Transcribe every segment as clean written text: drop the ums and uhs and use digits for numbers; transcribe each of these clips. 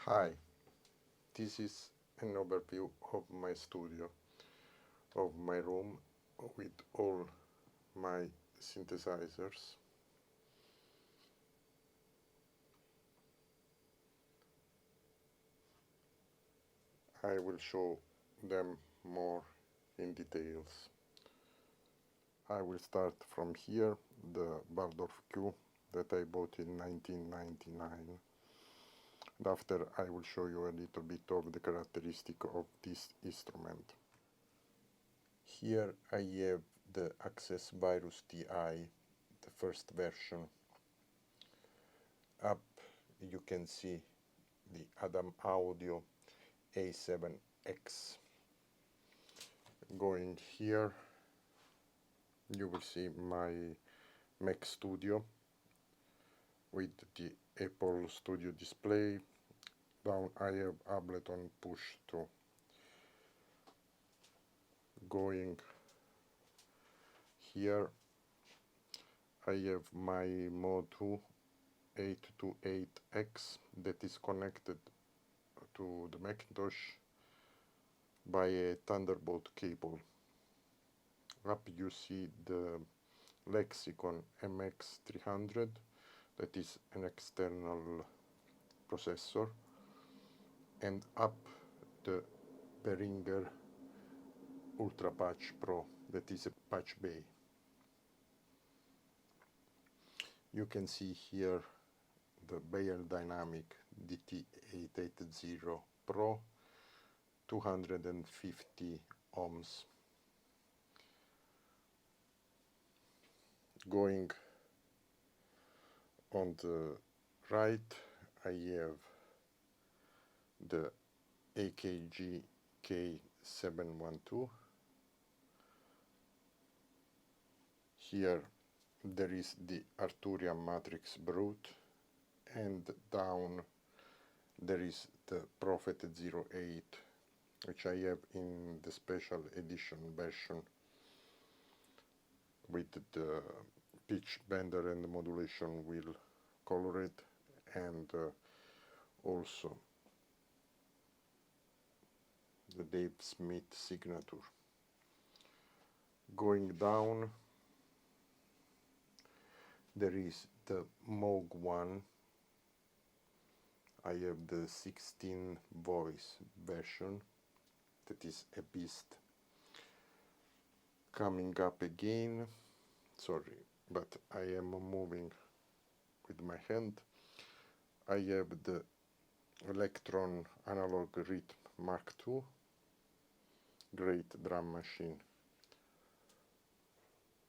Hi, this is an overview of my studio, of my room with all my synthesizers. I will show them more in details. I will start from here, the Waldorf Q that I bought in 1999. And after I will show you a little bit of the characteristic of this instrument. Here I have the Access Virus TI, the first version. Up you can see the Adam Audio A7X. Going here you will see my Mac Studio with the Apple Studio display. Down I have Ableton Push 2. Going here I have my Moto 828X that is connected to the Macintosh by a Thunderbolt cable. Up you see the Lexicon MX300, that is an external processor, and up the Behringer Ultra Patch Pro, that is a patch bay. You can see here the Bayer Dynamic DT880 Pro, 250 ohms. Going on the right I have the AKG K712. Here there is the Arturia Matrix Brute, and down there is the Prophet 08, which I have in the special edition version with the pitch bender and the modulation wheel colored, and also the Dave Smith signature. Going down there is the Moog 1. I have the 16 voice version, that is a beast. Coming up again, sorry, but I am moving with my hand. I have the Electron Analog Rhythm Mark II, great drum machine.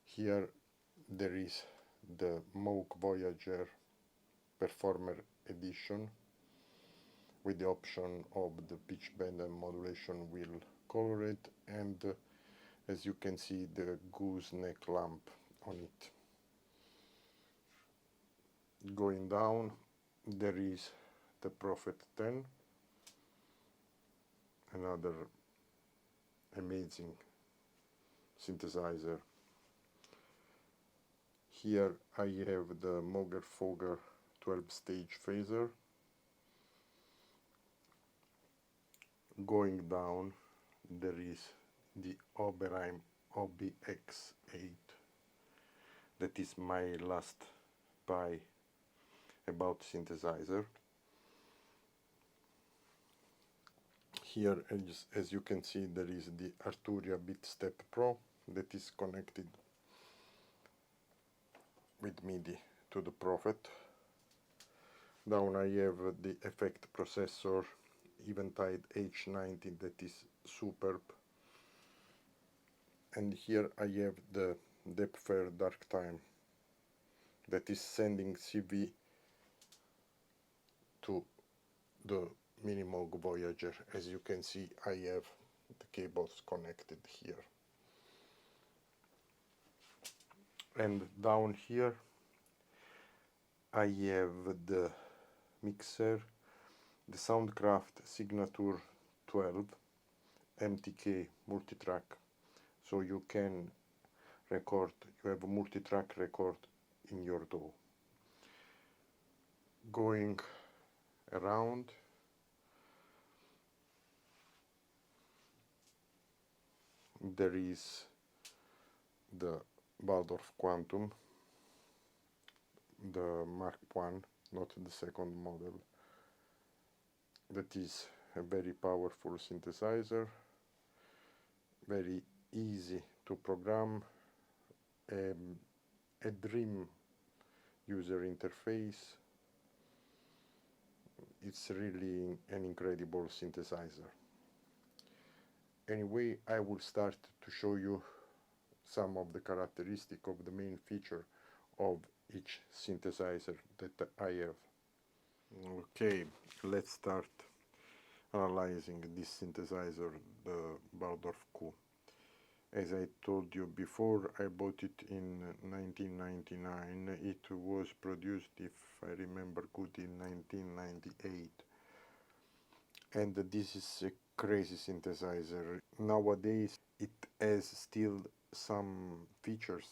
Here there is the Moog Voyager Performer Edition with the option of the pitch bend and modulation wheel colored, and as you can see the gooseneck lamp on it. Going down there is the Prophet 10, another amazing synthesizer. Here I have the Moger Foger 12-stage phaser. Going down there is the Oberheim OBX8, that is my last buy about synthesizer. Here as you can see there is the Arturia BeatStep Pro that is connected with MIDI to the Prophet. Down I have the effect processor Eventide H90 that is superb, and here I have the Depfer Dark Time that is sending CV to the Minimoog Voyager. As you can see I have the cables connected here. And down here I have the mixer, the Soundcraft Signature 12 MTK multitrack, so you can record, you have a multitrack record in your DAW. Going around there is the Waldorf Quantum, the Mark 1, not the second model. That is a very powerful synthesizer, very easy to program, a dream user interface. It's really an incredible synthesizer. Anyway, I will start to show you some of the characteristics of the main feature of each synthesizer that I have. Okay, let's start analyzing this synthesizer, the Waldorf Q. As I told you before, I bought it in 1999. It was produced, if I remember good, in 1998. And this is a crazy synthesizer. Nowadays it has still some features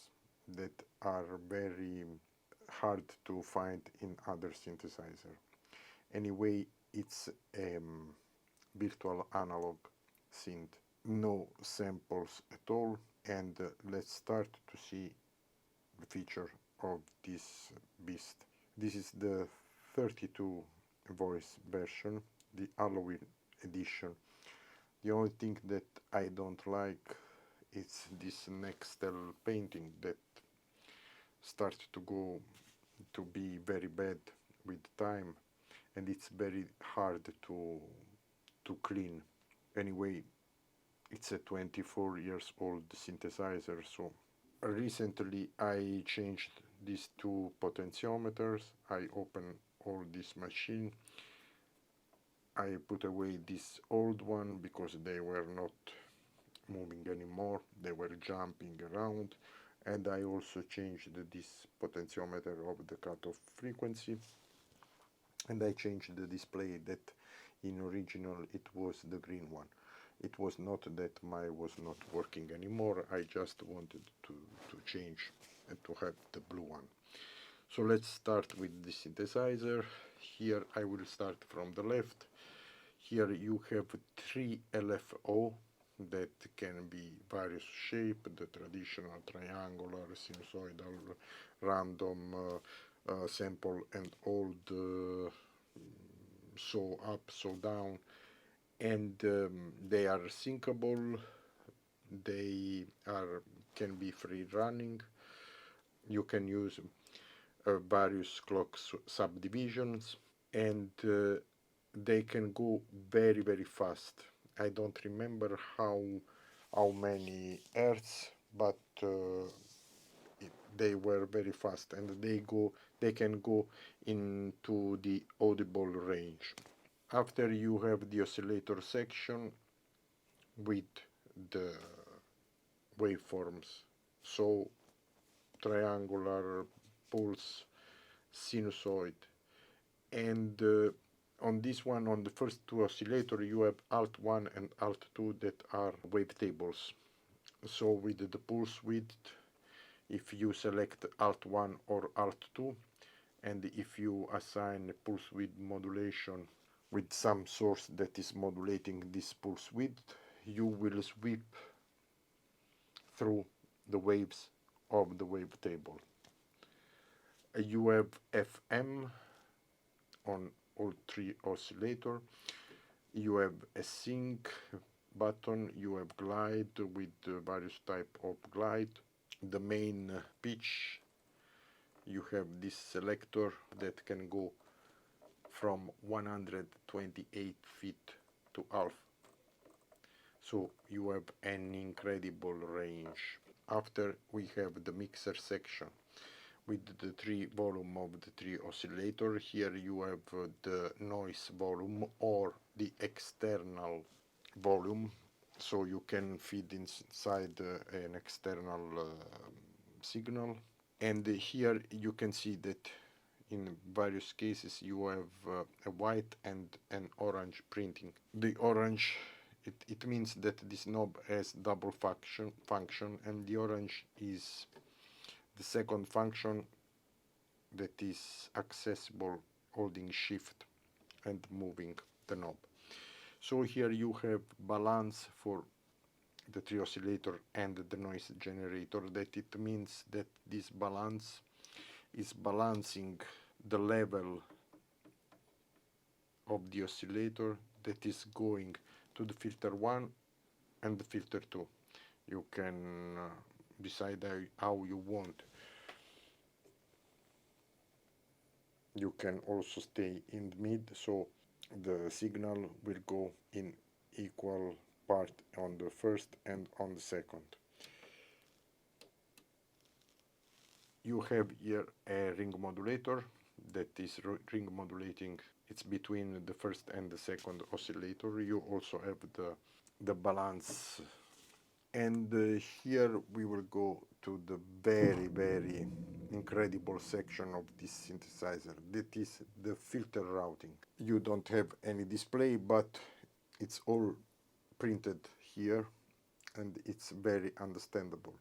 that are very hard to find in other synthesizer. Anyway, it's a virtual analog synth, no samples at all, and let's start to see the feature of this beast. This is the 32 voice version, the Halloween edition. The only thing that I don't like is this Nextel painting that starts to go to be very bad with time, and it's very hard to clean. Anyway, it's a 24 years old synthesizer, so recently I changed these two potentiometers. I opened all this machine. I put away this old one because they were not moving anymore, they were jumping around, and I also changed this potentiometer of the cutoff frequency, and I changed the display that in original it was the green one. It was not that mine was not working anymore, I just wanted to change and to have the blue one. So let's start with the synthesizer. Here I will start from the left. Here you have 3 LFO that can be various shape, the traditional triangular, sinusoidal, random, sample and old, so up, so down, and they are syncable, they can be free running, you can use various clock subdivisions, and they can go very fast. I don't remember how many hertz, but they were very fast, and they can go into the audible range. After you have the oscillator section with the waveforms, so triangular, pulse, sinusoid, and on this one, on the first two oscillator, you have alt 1 and alt 2 that are wavetables. So with the pulse width, if you select alt 1 or alt 2, and if you assign pulse width modulation with some source that is modulating this pulse width, you will sweep through the waves of the wavetable. You have FM on all 3 oscillator. You have a sync button, you have glide with various type of glide. The main pitch, you have this selector that can go from 128 feet to half. So you have an incredible range. After we have the mixer section with the 3 volume of the 3 oscillator. Here you have the noise volume or the external volume, so you can feed inside an external signal. And here you can see that in various cases you have a white and an orange printing. The orange, it means that this knob has double function, and the orange is the second function that is accessible holding shift and moving the knob. So here you have balance for the tree oscillator and the noise generator, that it means that this balance is balancing the level of the oscillator that is going to the filter 1 and the filter 2. You can decide how you want. You can also stay in the mid, so the signal will go in equal part on the first and on the second. You have here a ring modulator that is ring modulating. It's between the first and the second oscillator. You also have the balance, and here we will go to the very incredible section of this synthesizer, that is the filter routing. You don't have any display, but it's all printed here and it's very understandable.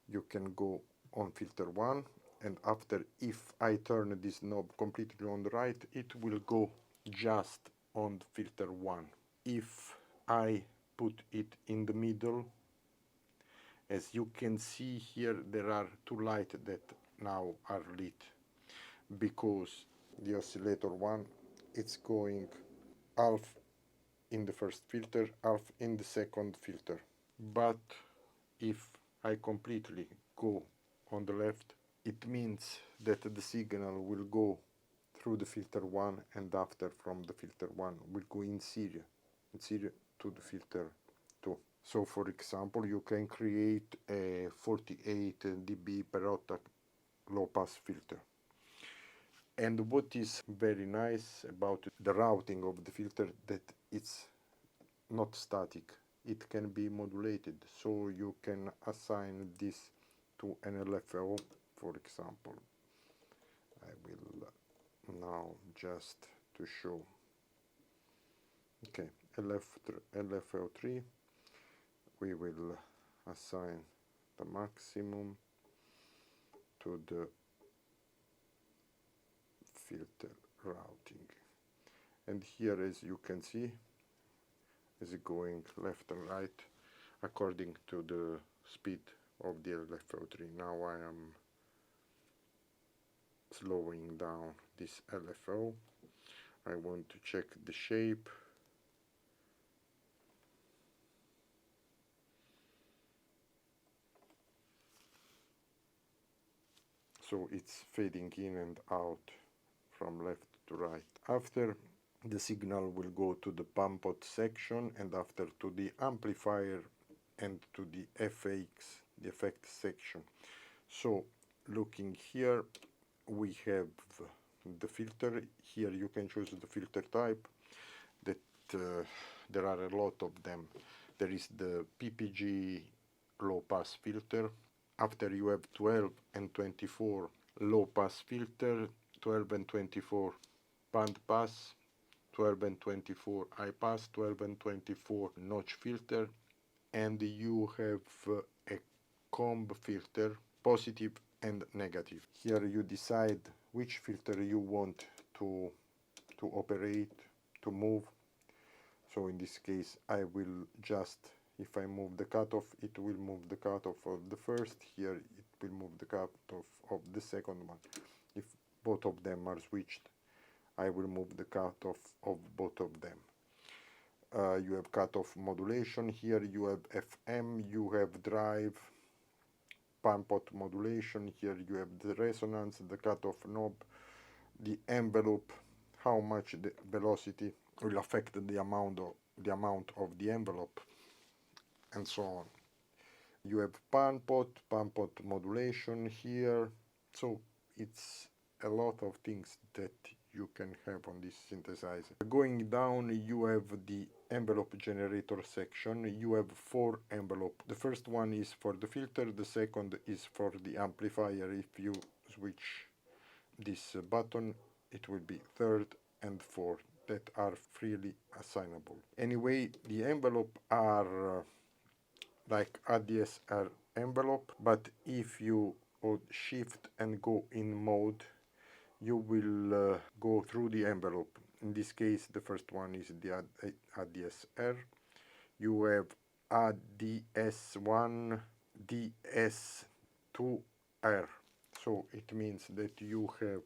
You can go on filter 1, and after, if I turn this knob completely on the right, it will go just on filter 1. If I put it in the middle, as you can see here, there are two lights that now are lit, because the oscillator 1, it's going half in the first filter, half in the second filter. But if I completely go on the left, it means that the signal will go through the filter 1, and after from the filter 1 will go in serial to the filter 2. So for example, you can create a 48 dB per octave low pass filter. And what is very nice about the routing of the filter, that it's not static. It can be modulated, so you can assign this to an LFO, for example. I will now just to show. Okay, LFO3, we will assign the maximum to the filter routing. And here, as you can see, is going left and right according to the speed of the LFO3. Now I am slowing down this LFO. I want to check the shape. So it's fading in and out from left to right. After, the signal will go to the pump out section, and after to the amplifier and to the FX, the effect section. So looking here, we have the filter. Here you can choose the filter type, that there are a lot of them. There is the PPG low pass filter. After, you have 12 and 24 low pass filter, 12 and 24 band pass, 12 and 24 high pass, 12 and 24 notch filter, and you have a comb filter, positive and negative. Here you decide which filter you want to operate, to move. So in this case, I will just, if I move the cutoff, it will move the cutoff of the first. Here it will move the cutoff of the second one. If both of them are switched, I will move the cutoff of both of them. You have cutoff modulation. Here you have FM, you have drive, pump out modulation. Here you have the resonance, the cutoff knob, the envelope, how much the velocity will affect the amount of the envelope, and so on. You have pump out modulation here. So it's a lot of things that you can have on this synthesizer. Going down, you have the envelope generator section. You have 4 envelopes. The first one is for the filter, the second is for the amplifier. If you switch this button, it will be third and fourth, that are freely assignable. Anyway, the envelope are like ADSR envelope, but if you hold shift and go in mode, you will go through the envelope. In this case, the first one is the ADSR. You have a DS1, DS2R. So it means that you have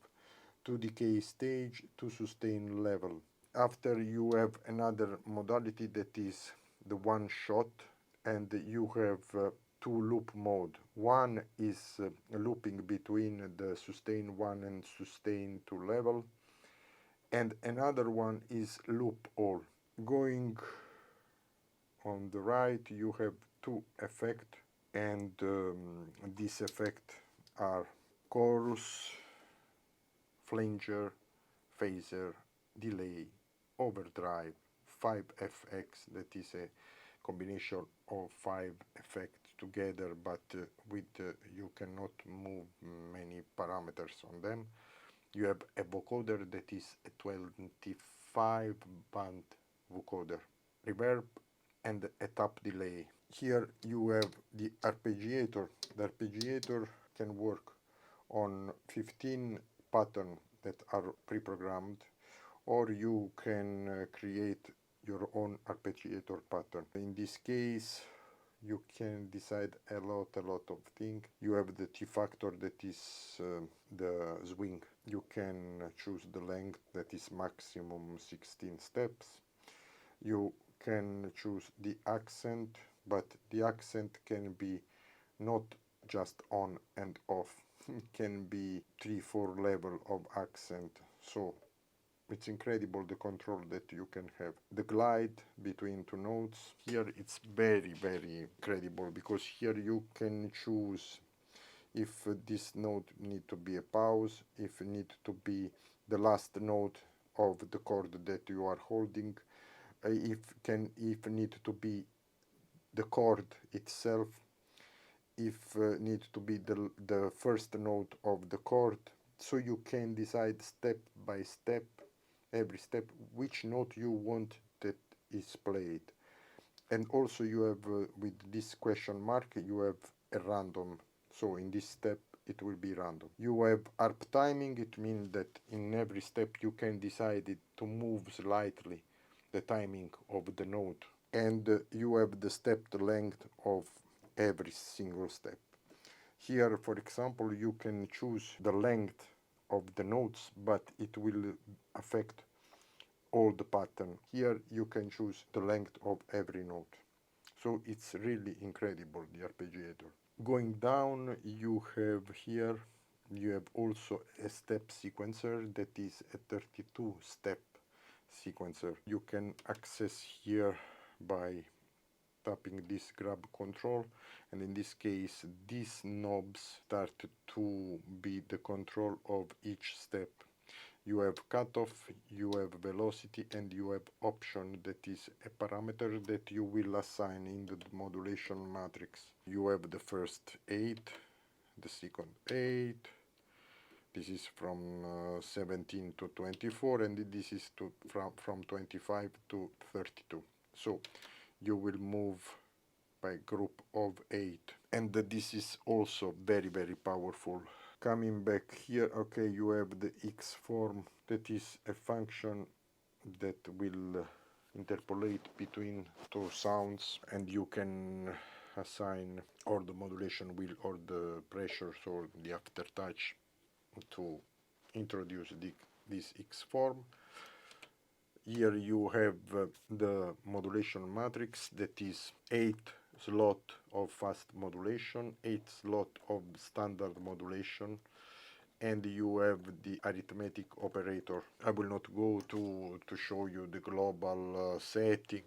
2 decay stage, 2 sustain level. After you have another modality that is the one shot, and you have 2 loop mode. One is looping between the sustain 1 and sustain 2 level, and another one is loop all. Going on the right you have 2 effects, and these effects are chorus, flanger, phaser, delay, overdrive, 5FX, that is a combination of 5 effects together, but you cannot move many parameters on them. You have a vocoder that is a 25 band vocoder, reverb, and a tap delay. Here you have the arpeggiator. The arpeggiator can work on 15 patterns that are pre-programmed, or you can create your own arpeggiator pattern. In this case, you can decide a lot of things. You have the T factor, that is the swing. You can choose the length, that is maximum 16 steps. You can choose the accent, but the accent can be not just on and off. It can be 3-4 level of accent. So it's incredible the control that you can have. The glide between 2 notes, here it's very incredible, because here you can choose if this note need to be a pause, if it need to be the last note of the chord that you are holding, if need to be the chord itself, if need to be the first note of the chord. So you can decide step by step, every step, which note you want that is played. And also you have with this question mark you have a random, so in this step it will be random. You have harp timing. It means that in every step you can decide it to move slightly the timing of the note, and you have the stepped length of every single step. Here, for example, you can choose the length of the notes, but it will affect all the pattern. Here you can choose the length of every note. So it's really incredible, the arpeggiator. Going down, you have also a step sequencer that is a 32 step sequencer. You can access here by tapping this grab control, and in this case these knobs start to be the control of each step. You have cutoff, you have velocity, and you have option, that is a parameter that you will assign in the modulation matrix. You have the first 8, the second 8, this is from 17 to 24, and this is from 25 to 32. So you will move by group of 8, and this is also very powerful. Coming back here, okay, you have the X form, that is a function that will interpolate between 2 sounds, and you can assign or the modulation wheel or the pressures or the aftertouch to introduce this X form. Here you have the modulation matrix, that is 8 slot of fast modulation, 8 slot of standard modulation, and you have the arithmetic operator. I will not go to show you the global setting,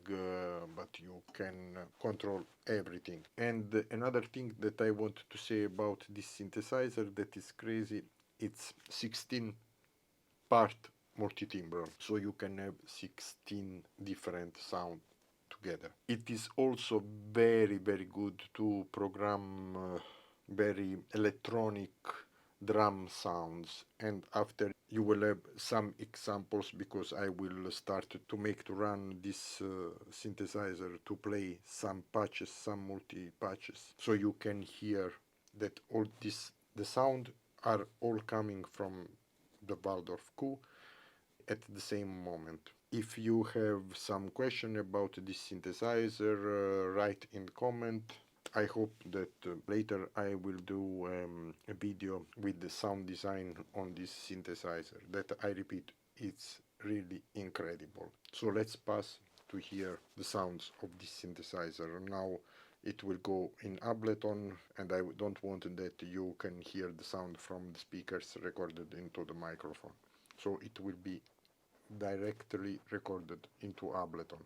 but you can control everything. And another thing that I want to say about this synthesizer that is crazy, it's 16 part multitimbral, so you can have 16 different sounds together. It is also very good to program very electronic drum sounds, and after you will have some examples, because I will start to run this synthesizer to play some patches, some multi patches, so you can hear that all the sound are all coming from the Waldorf Q at the same moment. If you have some question about this synthesizer, write in comment. I hope that later I will do a video with the sound design on this synthesizer that, I repeat, it's really incredible. So let's pass to hear the sounds of this synthesizer. Now it will go in Ableton, and I don't want that you can hear the sound from the speakers recorded into the microphone. So it will be directly recorded into Ableton.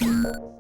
you